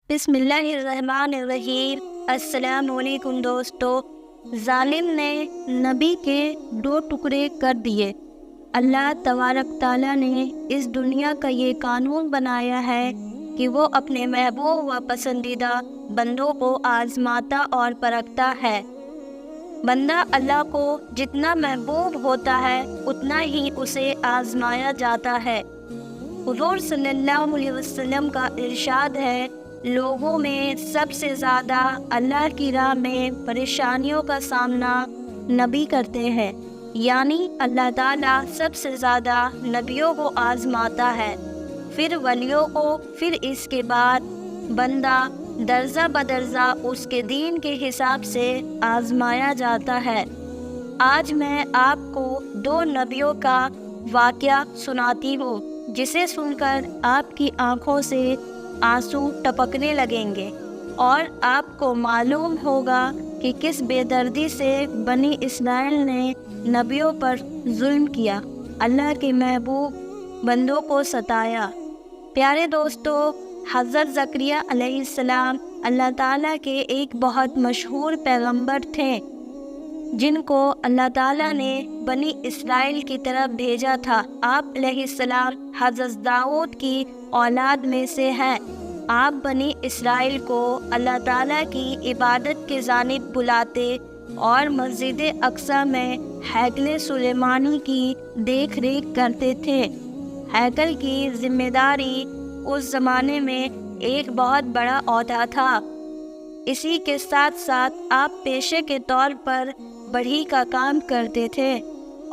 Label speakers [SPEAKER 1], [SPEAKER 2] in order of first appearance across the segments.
[SPEAKER 1] بسم اللہ الرحمن الرحیم۔ السلام علیکم دوستو۔ ظالم نے نبی کے 2 ٹکڑے کر دیے۔ اللہ تبارک تعالیٰ نے اس دنیا کا یہ قانون بنایا ہے کہ وہ اپنے محبوب و پسندیدہ بندوں کو آزماتا اور پرکھتا ہے۔ بندہ اللہ کو جتنا محبوب ہوتا ہے اتنا ہی اسے آزمایا جاتا ہے۔ حضور صلی اللہ علیہ وسلم کا ارشاد ہے، لوگوں میں سب سے زیادہ اللہ کی راہ میں پریشانیوں کا سامنا نبی کرتے ہیں، یعنی اللہ تعالیٰ سب سے زیادہ نبیوں کو آزماتا ہے، پھر ولیوں کو، پھر اس کے بعد بندہ درجہ بدرجہ اس کے دین کے حساب سے آزمایا جاتا ہے۔ آج میں آپ کو 2 نبیوں کا واقعہ سناتی ہوں، جسے سن کر آپ کی آنکھوں سے آنسو ٹپکنے لگیں گے اور آپ کو معلوم ہوگا کہ کس بے دردی سے بنی اسرائیل نے نبیوں پر ظلم کیا، اللہ کے محبوب بندوں کو ستایا۔ پیارے دوستو، حضرت زکریا علیہ السلام اللہ تعالیٰ کے ایک بہت مشہور پیغمبر تھے، جن کو اللہ تعالیٰ نے بنی اسرائیل کی طرف بھیجا تھا۔ آپ علیہ السلام حضرت داؤد کی اولاد میں سے ہیں۔ آپ بنی اسرائیل کو اللہ تعالیٰ کی عبادت کی جانب بلاتے اور مسجد اقصی میں ہیکل سلیمانی کی دیکھ ریکھ کرتے تھے۔ ہیکل کی ذمہ داری اس زمانے میں ایک بہت بڑا عہدہ تھا۔ اسی کے ساتھ ساتھ آپ پیشے کے طور پر بڑھئی کا کام کرتے تھے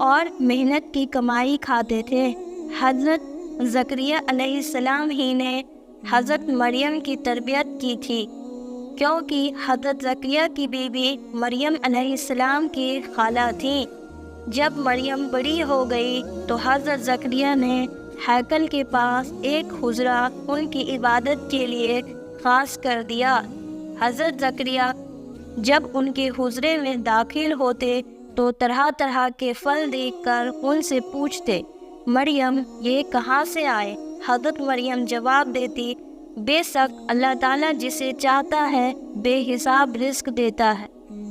[SPEAKER 1] اور محنت کی کمائی کھاتے تھے۔ حضرت زکریا علیہ السلام ہی نے حضرت مریم کی تربیت کی تھی، کیونکہ حضرت زکریا کی بیوی مریم علیہ السلام کی خالہ تھیں۔ جب مریم بڑی ہو گئی تو حضرت زکریا نے ہیکل کے پاس ایک حجرہ ان کی عبادت کے لیے خاص کر دیا۔ حضرت زکریا جب ان کے حجرے میں داخل ہوتے تو طرح طرح کے پھل دیکھ کر ان سے پوچھتے، مریم یہ کہاں سے آئے؟ حضرت مریم جواب دیتی، بے شک اللہ تعالیٰ جسے چاہتا ہے بے حساب رزق دیتا ہے۔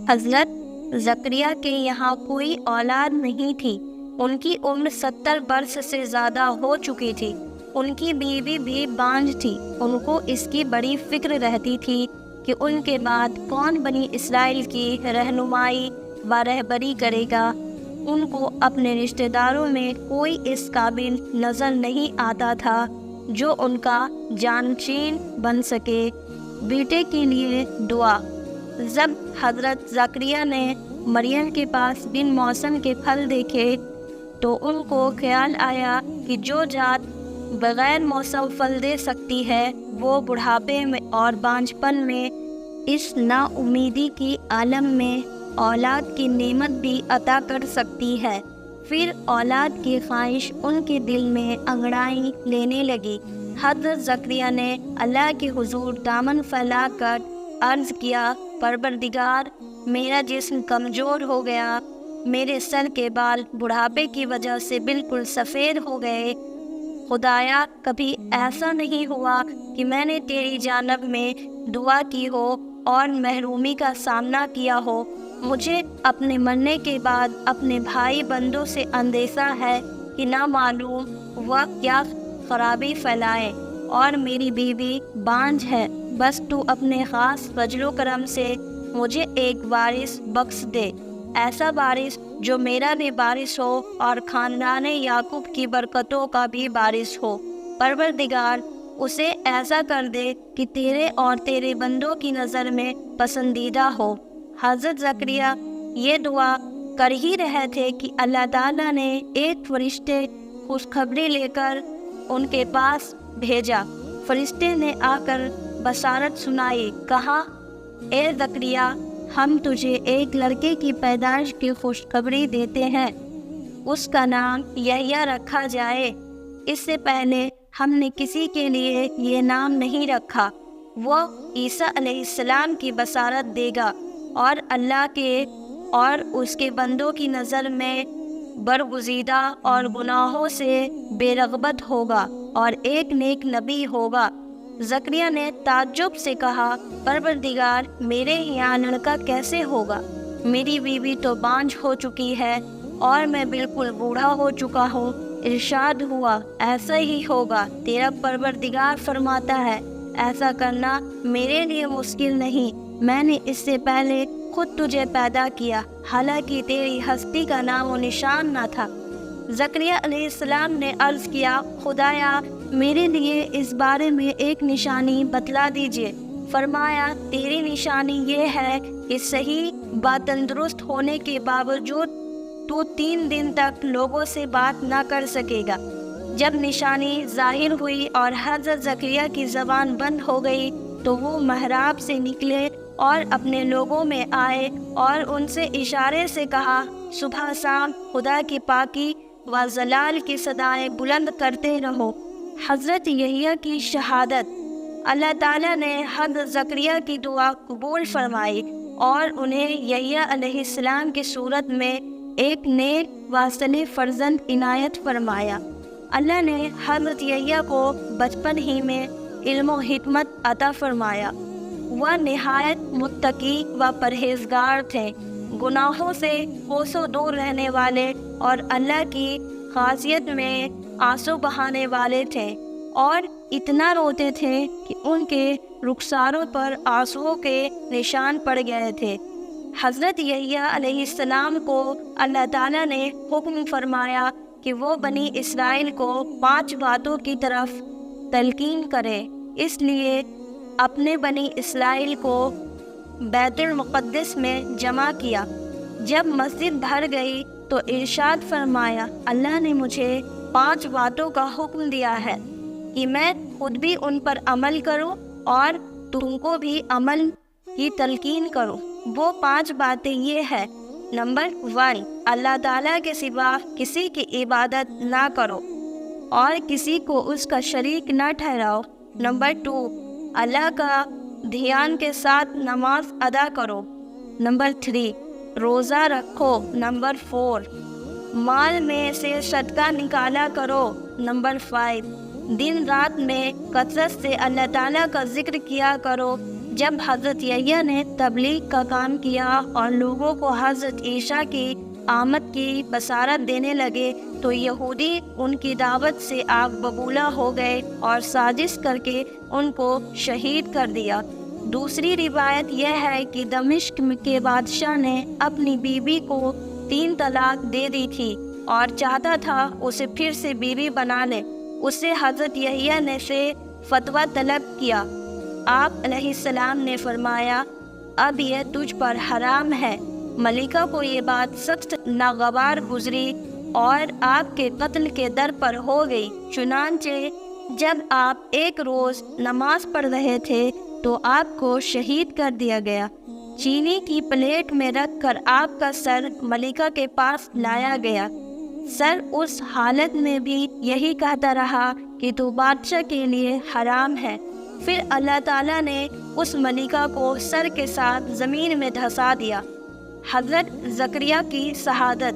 [SPEAKER 1] حضرت زکریا کے یہاں کوئی اولاد نہیں تھی۔ ان کی عمر 70 برس سے زیادہ ہو چکی تھی۔ ان کی بیوی بھی بانجھ تھی۔ ان کو اس کی بڑی فکر رہتی تھی کہ ان کے بعد کون بنی اسرائیل کی رہنمائی و رہبری کرے گا۔ ان کو اپنے رشتہ داروں میں کوئی اس قابل نظر نہیں آتا تھا جو ان کا جانشین بن سکے۔ بیٹے کے لیے دعا۔ جب حضرت زکریا نے مریم کے پاس بن موسم کے پھل دیکھے تو ان کو خیال آیا کہ جو ذات بغیر موسم پھل دے سکتی ہے وہ بڑھاپے میں اور بانجھپن میں اس نا امیدی کی عالم میں اولاد کی نعمت بھی عطا کر سکتی ہے۔ پھر اولاد کی خواہش ان کے دل میں انگڑائی لینے لگی۔ حضرت زکریا نے اللہ کے حضور دامن پھیلا کر عرض کیا، پروردگار، میرا جسم کمزور ہو گیا، میرے سر کے بال بڑھاپے کی وجہ سے بالکل سفید ہو گئے۔ خدایا، کبھی ایسا نہیں ہوا کہ میں نے تیری جانب میں دعا کی ہو اور محرومی کا سامنا کیا ہو۔ مجھے اپنے مرنے کے بعد اپنے بھائی بندوں سے اندیشہ ہے کہ نہ معلوم وہ کیا خرابی پھیلائیں، اور میری بیوی بانجھ ہے۔ بس تو اپنے خاص فضل و کرم سے مجھے ایک وارث بخش دے، ایسا وارث جو میرا بھی وارث ہو اور خاندان یعقوب کی برکتوں کا بھی وارث ہو۔ پروردگار، اسے ایسا کر دے کہ تیرے اور تیرے بندوں کی نظر میں پسندیدہ ہو۔ حضرت زکریا یہ دعا کر ہی رہے تھے کہ اللہ تعالیٰ نے ایک فرشتے خوشخبری لے کر ان کے پاس بھیجا۔ فرشتے نے آ کر بشارت سنائی، کہا، اے زکریا، ہم تجھے ایک لڑکے کی پیدائش کی خوشخبری دیتے ہیں، اس کا نام یحییٰ رکھا جائے۔ اس سے پہلے ہم نے کسی کے لیے یہ نام نہیں رکھا۔ وہ عیسیٰ علیہ السلام کی بشارت دے گا اور اللہ کے اور اس کے بندوں کی نظر میں برگزیدہ اور گناہوں سے بے رغبت ہوگا اور ایک نیک نبی ہوگا۔ زکریا نے تعجب سے کہا، پروردگار، میرے یہاں لڑکا کیسے ہوگا؟ میری بیوی تو بانجھ ہو چکی ہے اور میں بالکل بوڑھا ہو چکا ہوں۔ ارشاد ہوا، ایسا ہی ہوگا، تیرا پروردگار فرماتا ہے ایسا کرنا میرے لیے مشکل نہیں، میں نے اس سے پہلے خود تجھے پیدا کیا، حالانکہ تیری ہستی کا نام و نشان نہ تھا۔ زکریا علیہ السلام نے عرض کیا، خدایا میرے لیے اس بارے میں ایک نشانی بتلا دیجیے۔ فرمایا، تیری نشانی یہ ہے کہ صحیح باتندرست ہونے کے باوجود تو 3 دن تک لوگوں سے بات نہ کر سکے گا۔ جب نشانی ظاہر ہوئی اور حضرت زکریا کی زبان بند ہو گئی تو وہ محراب سے نکلے اور اپنے لوگوں میں آئے اور ان سے اشارے سے کہا، صبح شام خدا کی پاکی و جلال کی صدائیں بلند کرتے رہو۔ حضرت یحییٰ کی شہادت۔ اللہ تعالیٰ نے حضرت زکریا کی دعا قبول فرمائی اور انہیں یحییٰ علیہ السلام کی صورت میں ایک نیک و صالح فرزند عنایت فرمایا۔ اللہ نے حضرت یحییٰ کو بچپن ہی میں علم و حکمت عطا فرمایا۔ وہ نہایت متقی و پرہیزگار تھے، گناہوں سے کوسوں دور رہنے والے اور اللہ کی خاصیت میں آنسو بہانے والے تھے، اور اتنا روتے تھے کہ ان کے رخساروں پر آنسوؤں کے نشان پڑ گئے تھے۔ حضرت یحییٰ علیہ السلام کو اللہ تعالیٰ نے حکم فرمایا کہ وہ بنی اسرائیل کو 5 باتوں کی طرف تلقین کرے، اس لیے اپنے بنی اسرائیل کو بیت المقدس میں جمع کیا۔ جب مسجد بھر گئی تو ارشاد فرمایا، اللہ نے مجھے 5 باتوں کا حکم دیا ہے کہ میں خود بھی ان پر عمل کروں اور تم کو بھی عمل کی تلقین کروں۔ وہ 5 باتیں یہ ہیں، نمبر 1، اللہ تعالیٰ کے سوا کسی کی عبادت نہ کرو اور کسی کو اس کا شریک نہ ٹھہراؤ۔ نمبر 2، اللہ کا دھیان کے ساتھ نماز ادا کرو۔ نمبر 3، روزہ رکھو۔ نمبر 4، مال میں سے صدقہ نکالا کرو۔ نمبر 5، دن رات میں کثرت سے اللہ تعالیٰ کا ذکر کیا کرو۔ جب حضرت یحییٰ نے تبلیغ کا کام کیا اور لوگوں کو حضرت عیسیٰ کی آمد کی بشارت دینے لگے تو یہودی ان کی دعوت سے آگ ببولا ہو گئے اور سازش کر کے ان کو شہید کر دیا۔ دوسری روایت یہ ہے کہ دمشق کے بادشاہ نے اپنی بیوی کو 3 طلاق دے دی تھی اور چاہتا تھا اسے پھر سے بیوی بنا لے۔ اسے حضرت یحییٰ نے سے فتویٰ طلب کیا۔ آپ علیہ السلام نے فرمایا، اب یہ تجھ پر حرام ہے۔ ملکہ کو یہ بات سخت ناگوار گزری اور آپ کے قتل کے در پر ہو گئی۔ چنانچہ جب آپ ایک روز نماز پڑھ رہے تھے تو آپ کو شہید کر دیا گیا۔ چینی کی پلیٹ میں رکھ کر آپ کا سر ملکہ کے پاس لایا گیا۔ سر اس حالت میں بھی یہی کہتا رہا کہ تو بادشاہ کے لیے حرام ہے۔ پھر اللہ تعالیٰ نے اس ملکہ کو سر کے ساتھ زمین میں دھسا دیا۔ حضرت زکریا کی شہادت۔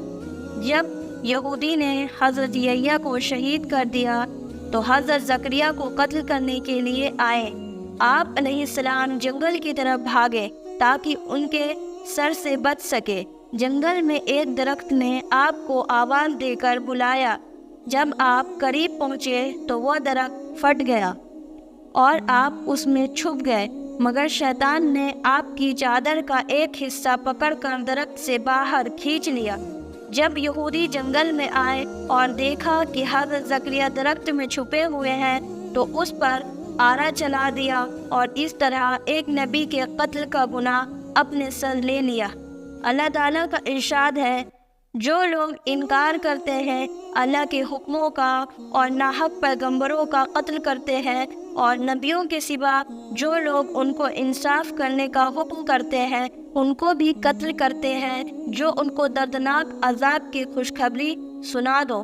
[SPEAKER 1] جب یہودی نے حضرت یحییٰ کو شہید کر دیا تو حضرت زکریا کو قتل کرنے کے لیے آئے۔ آپ علیہ السلام جنگل کی طرف بھاگے تاکہ ان کے سر سے بچ سکے۔ جنگل میں ایک درخت نے آپ کو آواز دے کر بلایا۔ جب آپ قریب پہنچے تو وہ درخت پھٹ گیا اور آپ اس میں چھپ گئے، مگر شیطان نے آپ کی چادر کا ایک حصہ پکڑ کر درخت سے باہر کھینچ لیا۔ جب یہودی جنگل میں آئے اور دیکھا کہ حضرت زکریا درخت میں چھپے ہوئے ہیں تو اس پر آرا چلا دیا اور اس طرح ایک نبی کے قتل کا گناہ اپنے سر لے لیا۔ اللہ تعالیٰ کا ارشاد ہے، جو لوگ انکار کرتے ہیں اللہ کے حکموں کا اور ناحق پیغمبروں کا قتل کرتے ہیں اور نبیوں کے سوا جو لوگ ان کو انصاف کرنے کا حکم کرتے ہیں ان کو بھی قتل کرتے ہیں، جو ان کو دردناک عذاب کی خوشخبری سنا دو۔